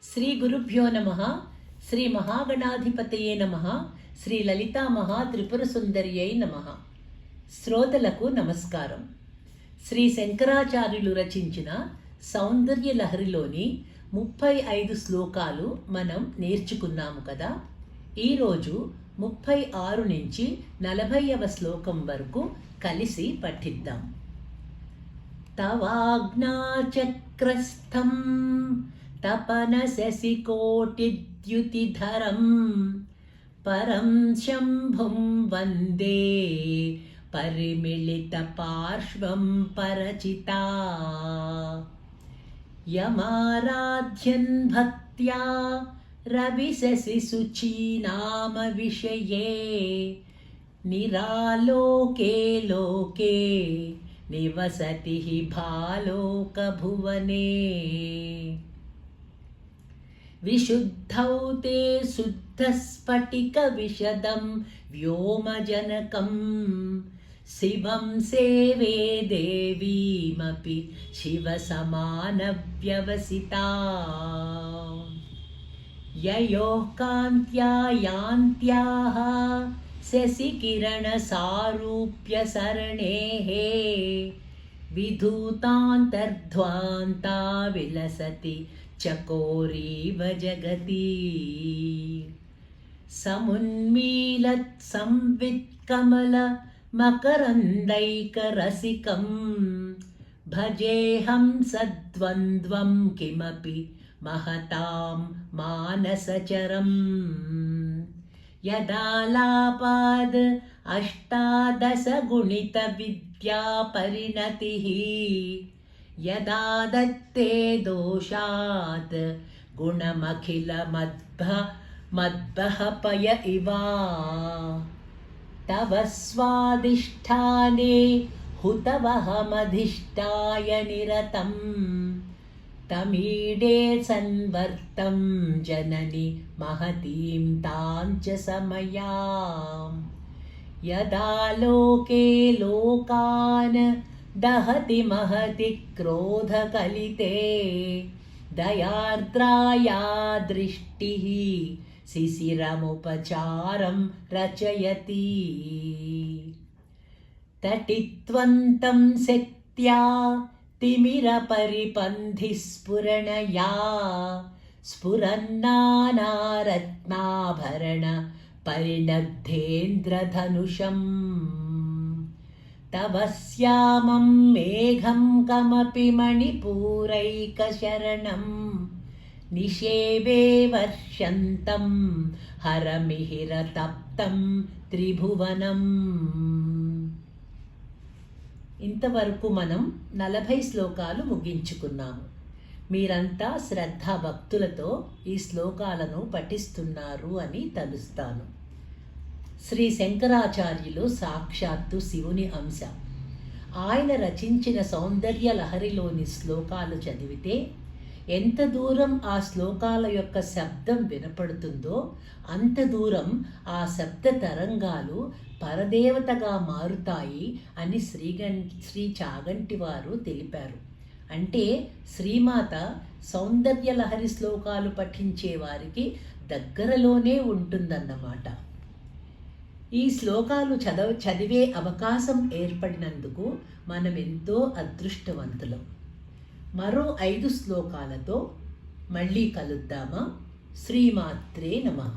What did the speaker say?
శ్రీ గురుభ్యో నమః. శ్రీ మహాగణాధిపతయే నమః. శ్రీ లలితా మహా త్రిపుర సుందర్యై నమః. శ్రోతలకు నమస్కారం. శ్రీ శంకరాచార్యులు రచించిన సౌందర్య లహరిలోని 35 శ్లోకాలు మనం నేర్చుకున్నాము కదా. ఈరోజు 36 నుంచి 40వ శ్లోకం వరకు కలిసి పఠిద్దాం. తవాజ్ఞాచక్రస్థం తపన శశికోటిద్యుతిధరం పరం శంభుం వందే పరిమిళిత పార్శ్వం పరచితా యమారాధ్యన్ భక్త్యా రవిశశి శుచీనామ విషయే నిరాలోకే లోకే నివసతి భాలోక భువనే విశుద్ధౌ తే శుద్ధస్ఫటిక విశదం వ్యోమజనకం శివం సేవే దేవీమపి శివ సమాన వ్యవసితా యయోః కాంత్యా యాంత్యాః శశికిరణ సారూప్య సరణేః విధూతాంతర్ధ్వాంతా విలసతి చకోరీవ జగతి సమున్మీలత్ సంవిత్ కమల మకరందైకరసికం భజేహం సద్వంద్వం కిమపి మహతాం మానసచరం యదాలాపాద్ అష్టాదశ గుణిత విద్యా పరిణతిః యదా దత్తే దోషాత్ గుణమఖిల మద్భః పయ ఇవా తవ స్వాదిష్ఠానే హుతవహమధిష్ఠాయ నిరతం తమీడే సన్వర్తం జనని మహతీం తాంచ సమయాం యదా లోకే లోకాన్ దహతి మహతి క్రోధకలితే దయార్ద్రాయా దృష్టిః శిశిరముపచారం రచయతి తటిత్వంతం శక్త్యా తిమిరపరిపంధి స్ఫురణయా స్ఫురన్నానారత్నాభరణ పరిణద్ధేంద్రధనుషం తవ శ్యామం మేఘం కమపి మణిపూరైకశరణం నిషేవే వర్షంతం హరమిహిర తప్తం త్రిభువనం. ఇంతవరకు మనం 40 శ్లోకాలు ముగించుకున్నాము. మీరంతా శ్రద్ధా భక్తులతో ఈ శ్లోకాలను పఠిస్తున్నారు అని తలుస్తాను. శ్రీ శంకరాచార్యులు సాక్షాత్తు శివుని అంశ. ఆయన రచించిన సౌందర్య లహరిలోని శ్లోకాలు చదివితే ఎంత దూరం ఆ శ్లోకాల యొక్క శబ్దం వినపడుతుందో అంత దూరం ఆ శబ్ద తరంగాలు పరదేవతగా మారుతాయి అని శ్రీ చాగంటి వారు తెలిపారు. అంటే శ్రీమాత సౌందర్య లహరి శ్లోకాలు పఠించే వారికి దగ్గరలోనే ఉంటుందన్నమాట. ఈ శ్లోకాలు చదివే అవకాశం ఏర్పడినందుకు మనం ఎంతో అదృష్టవంతులం. మరో 5 శ్లోకాలతో మళ్ళీ కలుద్దామా? శ్రీమాత్రే నమః.